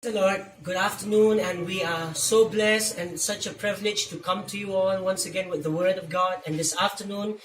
The Lord, good afternoon, and we are so blessed and such a privilege to come to you all once again with the Word of God. And this afternoon,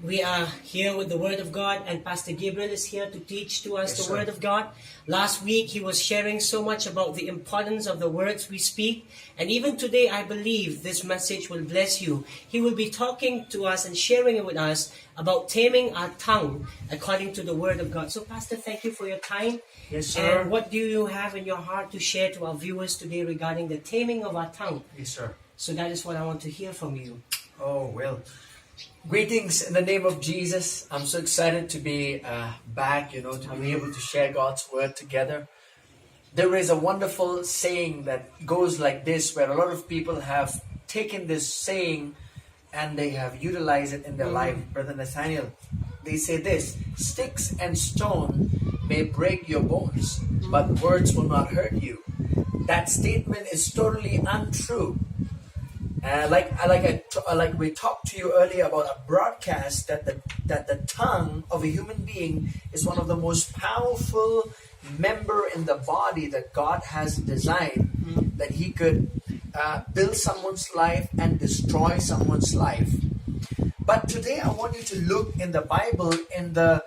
we are here with the Word of God, and Pastor Gabriel is here to teach to us the Word of God. Last week, he was sharing so much about the importance of the words we speak, and even today, I believe this message will bless you. He will be talking to us and sharing with us about taming our tongue according to the Word of God. So, Pastor, thank you for your time. Yes, sir. And what do you have in your heart to share to our viewers today regarding the taming of our tongue? Yes, sir. So that is what I want to hear from you. Oh, well. Greetings in the name of Jesus. I'm so excited to be back, to be able to share God's word together. There is a wonderful saying that goes like this, where a lot of people have taken this saying and they have utilized it in their life. Brother Nathaniel, they say this: sticks and stone may break your bones, but words will not hurt you. That statement is totally untrue. Like we talked to you earlier about a broadcast that the tongue of a human being is one of the most powerful member in the body that God has designed, that He could build someone's life and destroy someone's life. But today I want you to look in the Bible in the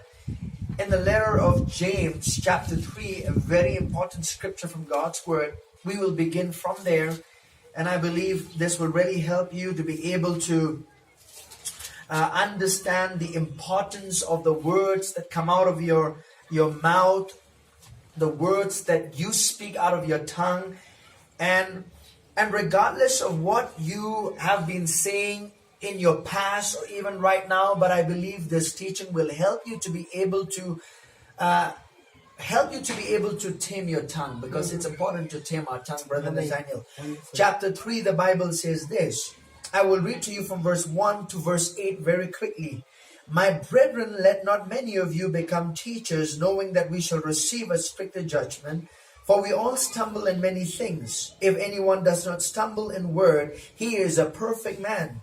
letter of James, chapter 3, a very important scripture from God's word. We will begin from there. And I believe this will really help you to be able to understand the importance of the words that come out of your mouth, the words that you speak out of your tongue. And regardless of what you have been saying in your past or even right now, but I believe this teaching will help you to be able to tame your tongue, because it's important to tame our tongue, Brother Nathaniel. Chapter 3, the Bible says this. I will read to you from verse 1 to verse 8 very quickly. My brethren, let not many of you become teachers, knowing that we shall receive a stricter judgment. For we all stumble in many things. If anyone does not stumble in word, he is a perfect man,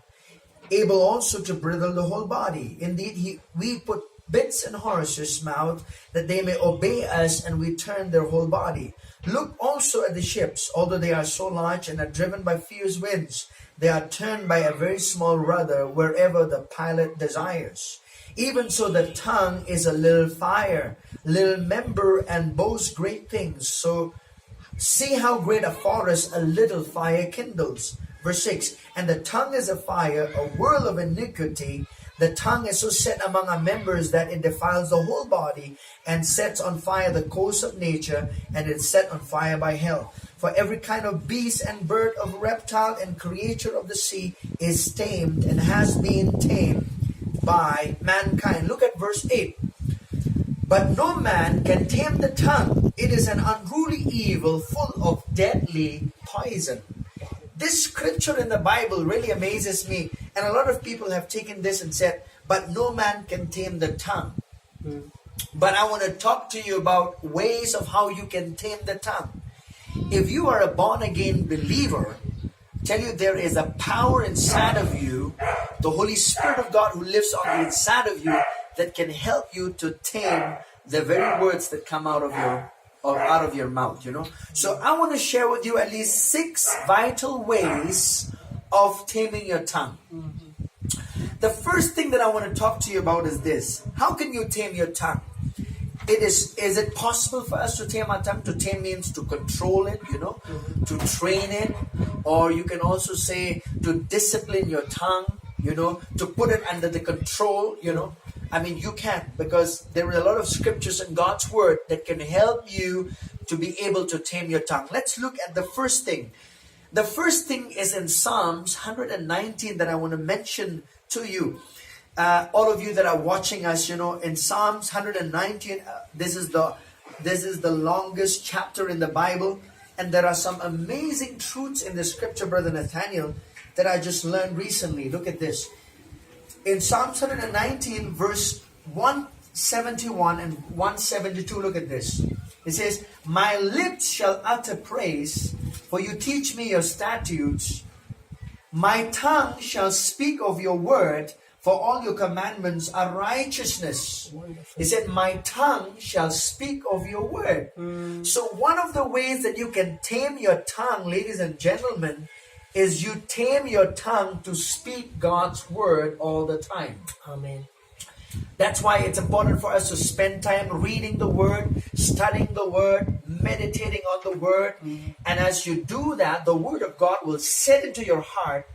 able also to bridle the whole body. Indeed, we put bits in horses' mouth, that they may obey us, and we turn their whole body. Look also at the ships, although they are so large and are driven by fierce winds, they are turned by a very small rudder wherever the pilot desires. Even so the tongue is a little fire, little member, and boasts great things. So see how great a forest a little fire kindles. Verse 6, and the tongue is a fire, a whirl of iniquity. The tongue is so set among our members that it defiles the whole body and sets on fire the course of nature, and is set on fire by hell. For every kind of beast and bird, of reptile and creature of the sea is tamed and has been tamed by mankind. Look at verse 8. But no man can tame the tongue. It is an unruly evil, full of deadly poison. This scripture in the Bible really amazes me. And a lot of people have taken this and said, but no man can tame the tongue. But I want to talk to you about ways of how you can tame the tongue. If you are a born-again believer, tell you there is a power inside of you, the Holy Spirit of God who lives on the inside of you, that can help you to tame the very words that come out of your mouth, So I want to share with you at least 6 vital ways of taming your tongue. The first thing that I want to talk to you about is this. How can you tame your tongue? Is it possible for us to tame our tongue? To tame means to control it, to train it. Or you can also say to discipline your tongue, to put it under the control, you can, because there are a lot of scriptures in God's word that can help you to be able to tame your tongue. Let's look at the first thing. The first thing is in Psalms 119 that I want to mention to you. All of you that are watching us, in Psalms 119, this is the longest chapter in the Bible. And there are some amazing truths in the scripture, Brother Nathaniel, that I just learned recently. Look at this. In Psalms 119, verse 171 and 172, look at this. It says, my lips shall utter praise, for you teach me your statutes. My tongue shall speak of your word, For all your commandments are righteousness. He said, my tongue shall speak of your word. So one of the ways that you can tame your tongue, ladies and gentlemen, is you tame your tongue to speak God's word all the time. Amen. That's why it's important for us to spend time reading the word, studying the word, meditating on the word. And as you do that, the word of God will set into your heart.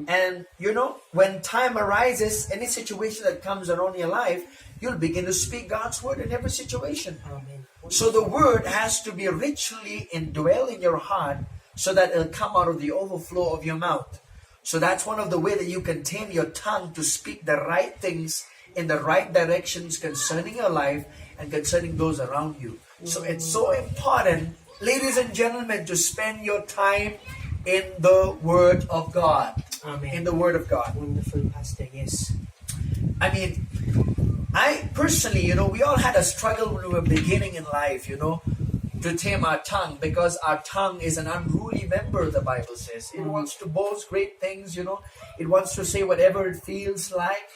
And you know, when time arises, any situation that comes around your life, you'll begin to speak God's word in every situation. Amen. So the word has to be richly indwelled in your heart so that it'll come out of the overflow of your mouth. So that's one of the ways that you can tame your tongue to speak the right things in the right directions concerning your life and concerning those around you. So it's so important, ladies and gentlemen, to spend your time in the Word of God. Amen. In the Word of God. Wonderful, Pastor. Yes. I mean, I personally, you know, we all had a struggle when we were beginning in life, you know, to tame our tongue, because our tongue is an unruly member, the Bible says. It wants to boast great things, you know. It wants to say whatever it feels like.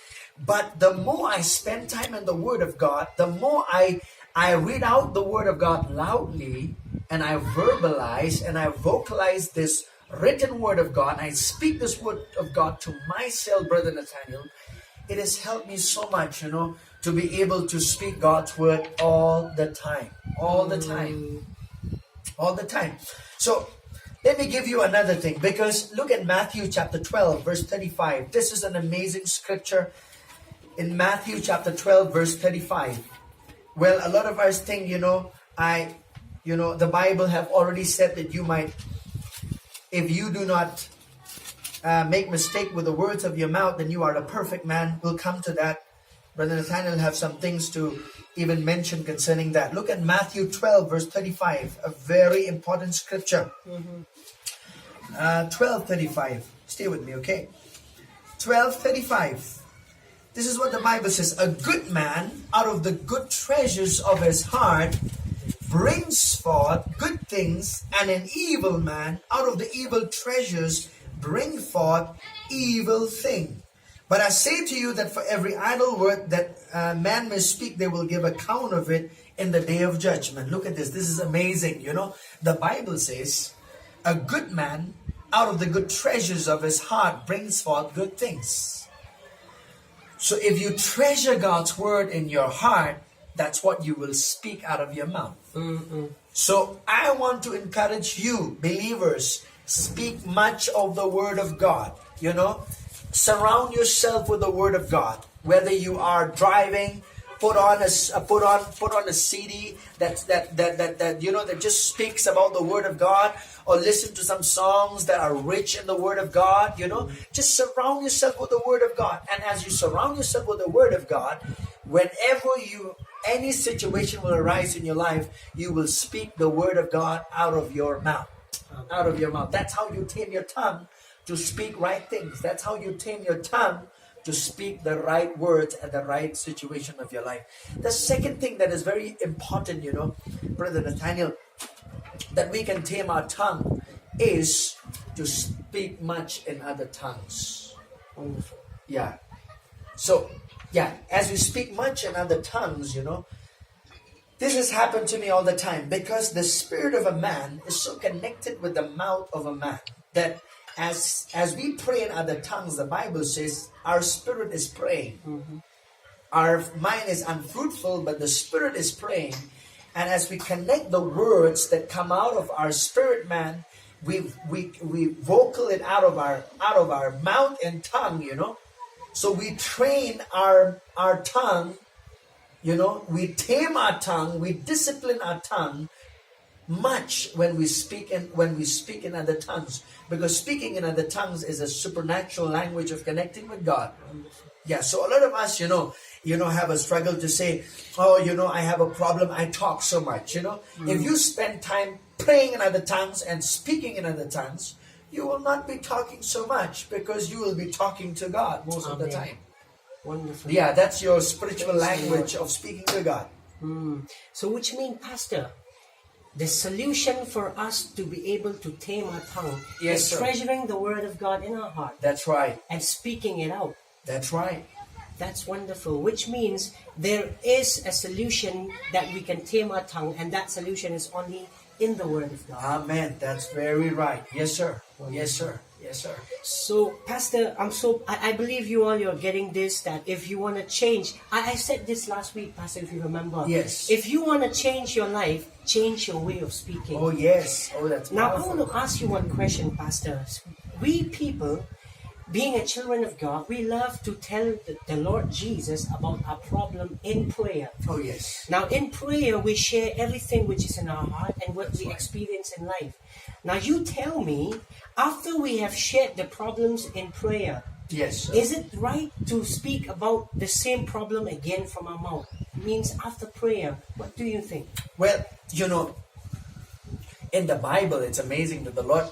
But the more I spend time in the Word of God, the more I read out the Word of God loudly, and I verbalize and I vocalize this written Word of God. I speak this Word of God to myself, Brother Nathaniel. It has helped me so much, you know, to be able to speak God's Word all the time. All the time. All the time. So, let me give you another thing, because look at Matthew chapter 12, verse 35. This is an amazing scripture. In Matthew chapter 12, verse 35. Well, a lot of us think, the Bible have already said that you might, if you do not make mistake with the words of your mouth, then you are a perfect man. We'll come to that. Brother Nathaniel have some things to even mention concerning that. Look at Matthew 12, verse 35, a very important scripture. 12:35. Stay with me, okay? 12:35. This is what the Bible says. A good man out of the good treasures of his heart brings forth good things, and an evil man out of the evil treasures bring forth evil thing. But I say to you that for every idle word that man may speak, they will give account of it in the day of judgment. Look at this. This is amazing. You know, the Bible says, a good man out of the good treasures of his heart brings forth good things. So if you treasure God's word in your heart, that's what you will speak out of your mouth. So I want to encourage you, believers, speak much of the word of God. You know, surround yourself with the word of God. Whether you are driving, put on a CD that just speaks about the word of God, or listen to some songs that are rich in the word of God. You know, just surround yourself with the word of God. And as you surround yourself with the word of God, whenever any situation will arise in your life, you will speak the word of God out of your mouth. Out of your mouth. That's how you tame your tongue to speak right things. That's how you tame your tongue to speak the right words at the right situation of your life. The second thing that is very important, you know, Brother Nathaniel, that we can tame our tongue is to speak much in other tongues. Wonderful. Yeah. So, yeah, as we speak much in other tongues, you know, this has happened to me all the time, because the spirit of a man is so connected with the mouth of a man that as we pray in other tongues, the Bible says our spirit is praying. Our mind is unfruitful, but the spirit is praying. And as we connect the words that come out of our spirit man, we vocal it out of our mouth and tongue, you know. So we train our tongue, you know, we tame our tongue, we discipline our tongue much when we speak in other tongues, because speaking in other tongues is a supernatural language of connecting with God. Yeah, so a lot of us, you know, have a struggle to say, oh, you know, I have a problem, I talk so much, you know. If you spend time praying in other tongues and speaking in other tongues, you will not be talking so much, because you will be talking to God most of the time. Wonderful. Yeah, that's your spiritual language of speaking to God. So which means, Pastor, the solution for us to be able to tame our tongue Yes, is sir. treasuring the word of God in our heart. That's right. And speaking it out. That's right. That's wonderful, which means there is a solution that we can tame our tongue, and that solution is only in the Word of God. Amen. That's very right. Yes, sir. Yes, sir. Yes, sir. So, Pastor, I believe you're getting this, that if you want to change, I said this last week, Pastor, if you remember. Yes. If you want to change your life, change your way of speaking. Oh, yes. Oh, that's Now, I powerful. want to ask you one question, Pastor. We people, being a children of God, we love to tell the Lord Jesus about our problem in prayer. Oh, yes. Now, in prayer, we share everything which is in our heart and what we experience in life. Now, you tell me, after we have shared the problems in prayer, Yes, sir. is it right to speak about the same problem again from our mouth? Means after prayer, what do you think? Well, in the Bible, it's amazing that the Lord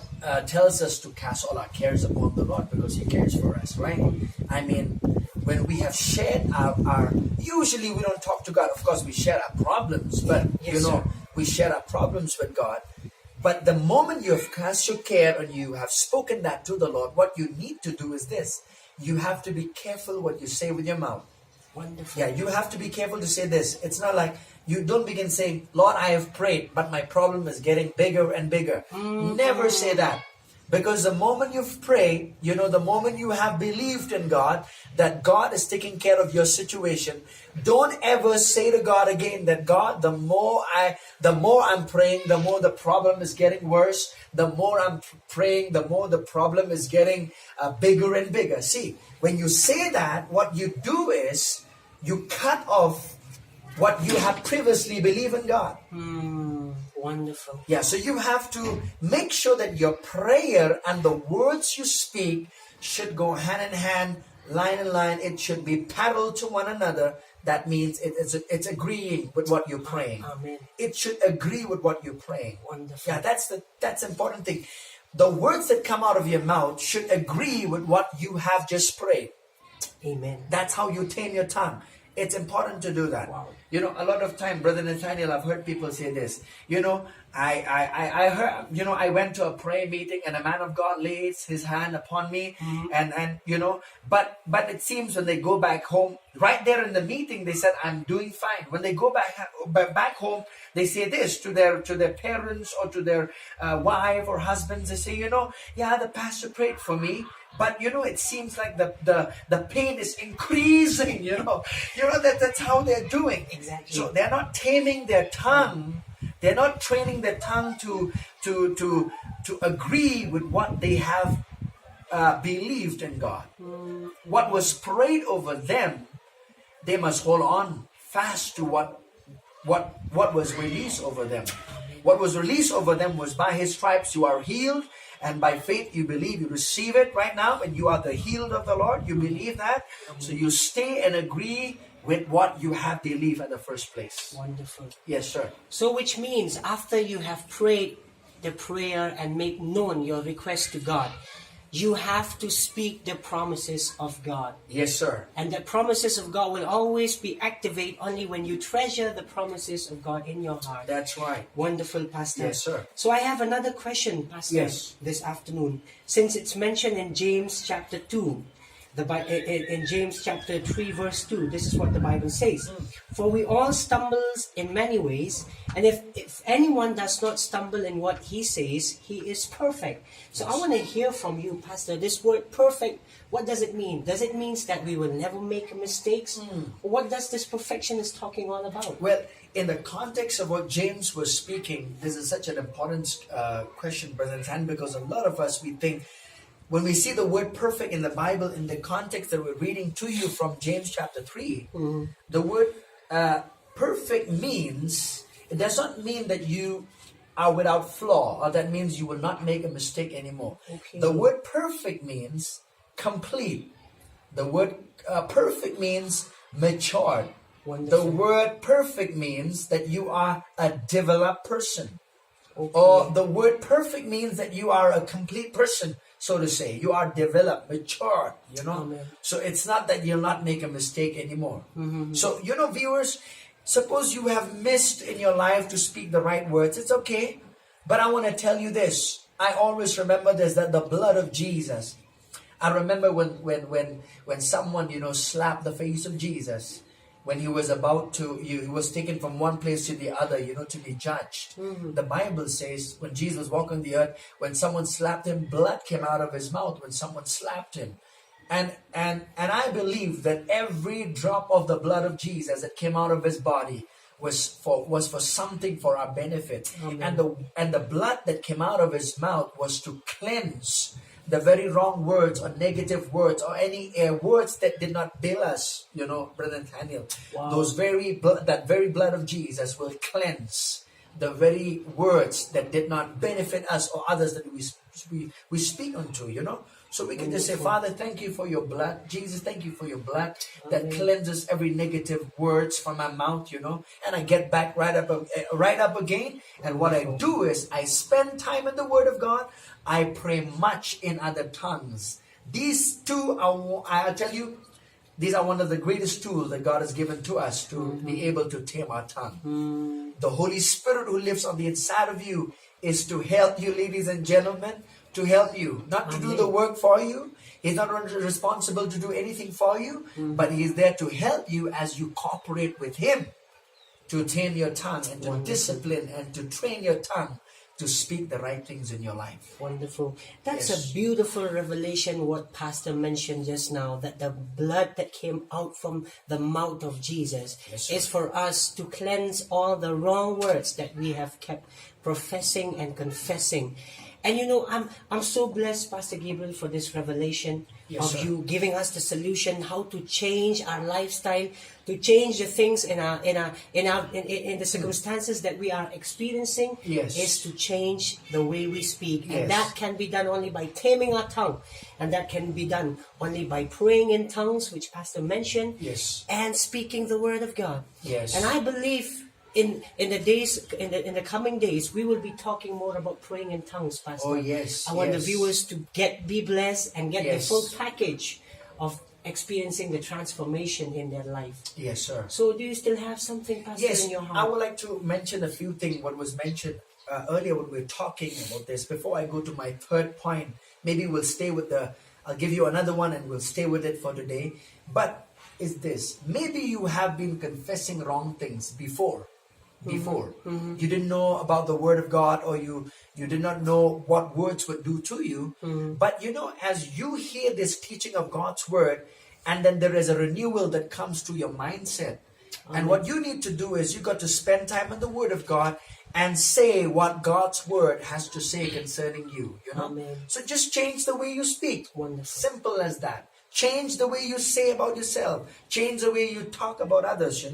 tells us to cast all our cares upon the Lord because He cares for us, right? I mean, when we have shared our usually we don't talk to God. Of course, we share our problems, but Yes, we share our problems with God. But the moment you have cast your care and you have spoken that to the Lord, what you need to do is this. You have to be careful what you say with your mouth. Wonderful. Yeah, you have to be careful to say this. It's not like you don't begin saying, Lord, I have prayed, but my problem is getting bigger and bigger. Never say that. Because the moment you've prayed, the moment you have believed in God, that God is taking care of your situation, don't ever say to God again that, God, the more I'm praying, the more the problem is getting worse. The more I'm praying, the more the problem is getting bigger and bigger. See, when you say that, what you do is you cut off what you have previously believed in God. Wonderful. Yeah, so you have to make sure that your prayer and the words you speak should go hand in hand, line in line. It should be parallel to one another. That means it's agreeing with what you're praying. Amen. It should agree with what you're praying. Wonderful. Yeah, that's the important thing. The words that come out of your mouth should agree with what you have just prayed. Amen. That's how you tame your tongue. It's important to do that. Wow. A lot of time, Brother Nathaniel, I've heard people say this. I heard, I went to a prayer meeting and a man of God lays his hand upon me, and but it seems when they go back home, right there in the meeting, they said, I'm doing fine. When they go back home, they say this to their parents or to their wife or husbands. They say, yeah, the pastor prayed for me. But it seems like the pain is increasing. That's how they're doing. Exactly. So they're not taming their tongue. They're not training their tongue to agree with what they have believed in God. What was prayed over them, they must hold on fast to what was released over them. What was released over them was by His stripes you are healed. And by faith, you believe, you receive it right now, and you are the healed of the Lord. You believe that. So you stay and agree with what you have believed in the first place. Wonderful. Yes, sir. So which means after you have prayed the prayer and make known your request to God, you have to speak the promises of God. Yes, sir. And the promises of God will always be activated only when you treasure the promises of God in your heart. That's right. Wonderful, Pastor. Yes, sir. So I have another question, Pastor, Yes. this afternoon. Since it's mentioned in James chapter 2, in James chapter 3 verse 2, this is what the Bible says. For we all stumble in many ways, and if anyone does not stumble in what he says, he is perfect. So I want to hear from you, Pastor, this word perfect, what does it mean? Does it mean that we will never make mistakes? What does this perfection is talking all about? Well, in the context of what James was speaking, this is such an important question, Brother Tan, because a lot of us, we think, when we see the word perfect in the Bible, in the context that we're reading to you from James chapter 3, the word perfect means, it does not mean that you are without flaw, or that means you will not make a mistake anymore. Okay. The word perfect means complete. The word perfect means matured. Wonderful. The word perfect means that you are a developed person. Okay. Or the word perfect means that you are a complete person, so to say. You are developed, matured, Amen. So it's not that you'll not make a mistake anymore. So, viewers, suppose you have missed in your life to speak the right words. It's okay. But I want to tell you this. I always remember this, that the blood of Jesus, I remember when someone, slapped the face of Jesus, when he was about to, he was taken from one place to the other, to be judged. The Bible says when Jesus was walking the earth, when someone slapped him, blood came out of his mouth when someone slapped him. And I believe that every drop of the blood of Jesus that came out of his body was for something for our benefit. Amen. And the blood that came out of his mouth was to cleanse the very wrong words or negative words or any words that did not bill us, Brother Daniel. Wow. That very blood of Jesus will cleanse the very words that did not benefit us or others that we speak unto. So we can just say, Father, thank you for your blood. Jesus, thank you for your blood that cleanses every negative words from my mouth, and I get back right up again. And what I do is I spend time in the Word of God. I pray much in other tongues. These two I'll tell you, these are one of the greatest tools that God has given to us to be able to tame our tongue. The Holy Spirit who lives on the inside of you is to help you, ladies and gentlemen, to help you, not to do the work for you. He's not responsible to do anything for you, but He is there to help you as you cooperate with Him to tame your tongue and to discipline and to train your tongue to speak the right things in your life. Wonderful. That's Yes. a beautiful revelation what Pastor mentioned just now, that the blood that came out from the mouth of Jesus Yes, sir. is for us to cleanse all the wrong words that we have kept professing and confessing. And I'm so blessed, Pastor Gabriel, for this revelation Yes, of sir. you giving us the solution how to change our lifestyle, to change the things in the circumstances that we are experiencing. Yes. Is to change the way we speak, Yes. and that can be done only by taming our tongue, and that can be done only by praying in tongues, which Pastor mentioned, Yes. and speaking the word of God. Yes. And I believe in the coming days we will be talking more about praying in tongues, Pastor. Oh, yes, I want the yes. viewers to be blessed and get the Yes. full package of experiencing the transformation in their life. Yes, sir. So do you still have something, Pastor, Yes, in your I heart? would like to mention a few things what was mentioned earlier when we were talking about this. Before I go to my third point, maybe we'll stay with I'll give you another one and we'll stay with it for today. But is this, maybe you have been confessing wrong things before. You didn't know about the Word of God, or you did not know what words would do to you. But as you hear this teaching of God's Word, and then there is a renewal that comes to your mindset. And what you need to do is you got to spend time in the Word of God and say what God's Word has to say concerning you. Amen. So just change the way you speak. Wonderful. Simple as that. Change the way you say about yourself. Change the way you talk about others,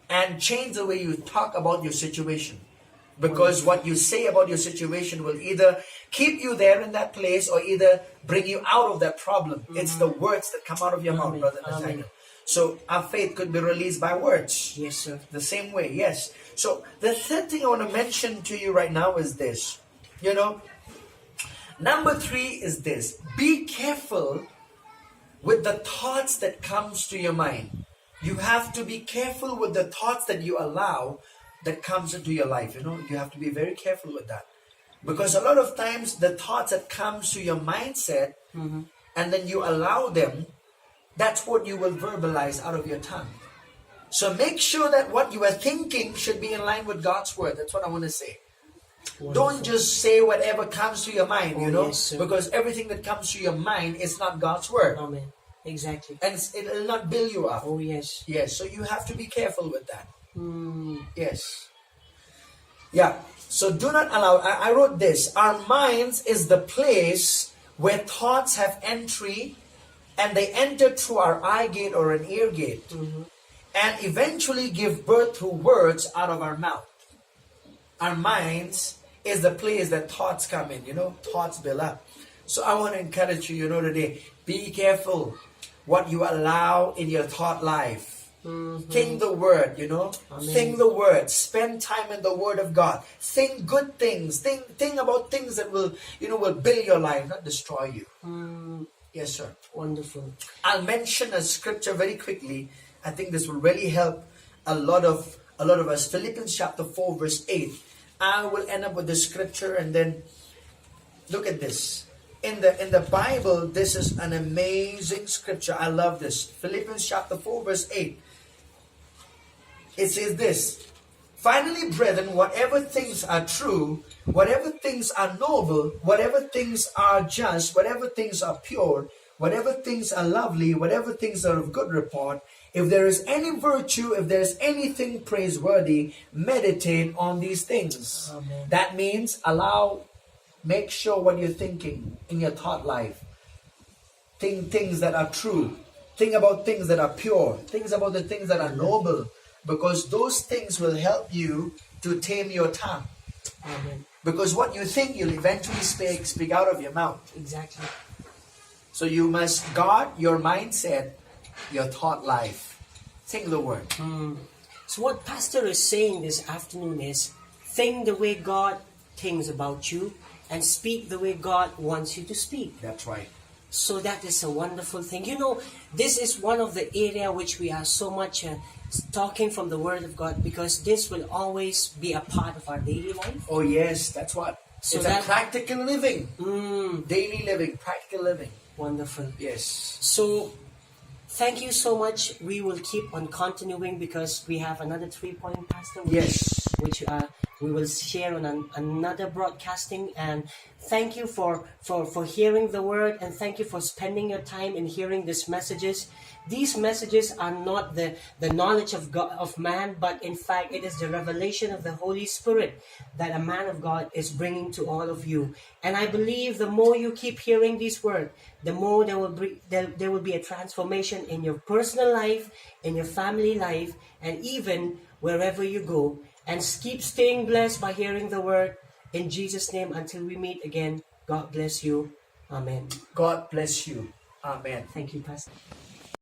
and change the way you talk about your situation. Because what you say about your situation will either keep you there in that place or either bring you out of that problem. It's the words that come out of your mouth, Brother Nathaniel. So our faith could be released by words. Yes, sir. The same way, yes. So the third thing I want to mention to you right now is this. Number 3 is this. Be careful with the thoughts that comes to your mind. You have to be careful with the thoughts that you allow that comes into your life. You have to be very careful with that. Because a lot of times the thoughts that comes to your mindset and then you allow them, that's what you will verbalize out of your tongue. So make sure that what you are thinking should be in line with God's Word. That's what I want to say. Don't just say whatever comes to your mind, yes, sir. because everything that comes to your mind is not God's Word. Amen. Exactly. And it will not build you up. Oh, yes. Yes, so you have to be careful with that. Yes. Yeah, so do not allow, I wrote this, our minds is the place where thoughts have entry, and they enter through our eye gate or an ear gate, and eventually give birth to words out of our mouth. Our minds is the place that thoughts come in, thoughts build up. So I want to encourage you, today, be careful what you allow in your thought life. Think the Word, think the Word. Spend time in the Word of God. Think good things. Think about things that will build your life, not destroy you. Yes, sir. Wonderful. I'll mention a scripture very quickly. I think this will really help a lot of us. Philippians chapter 4, verse 8. I will end up with the scripture, and then look at this. in the Bible, this is an amazing scripture. I love this. Philippians chapter 4, verse 8. It says this. Finally, brethren, whatever things are true, whatever things are noble, whatever things are just, whatever things are pure, whatever things are lovely, whatever things are of good report, if there is any virtue, if there is anything praiseworthy, meditate on these things. Amen. That means make sure what you're thinking in your thought life. Think things that are true. Think about things that are pure. Think about the things that are noble. Because those things will help you to tame your tongue. Amen. Because what you think, you'll eventually speak out of your mouth. Exactly. So you must guard your mindset, your thought life. Think the word. So what Pastor is saying this afternoon is, think the way God thinks about you and speak the way God wants you to speak. That's right. So that is a wonderful thing. You know, this is one of the area which we are so much talking from the Word of God, because this will always be a part of our daily life. Oh yes, that's what. So it's a practical living. Daily living, practical living. Wonderful. Yes. So, thank you so much. We will keep on continuing because we have another 3-point, Pastor. Which we will share on another broadcasting. And thank you for hearing the word, and thank you for spending your time in hearing these messages. These messages are not the knowledge of God, of man, but in fact it is the revelation of the Holy Spirit that a man of God is bringing to all of you. And I believe the more you keep hearing these words, the more there will be a transformation in your personal life, in your family life, and even wherever you go. And keep staying blessed by hearing the word. In Jesus' name, until we meet again, God bless you. Amen. God bless you. Amen. Thank you, Pastor.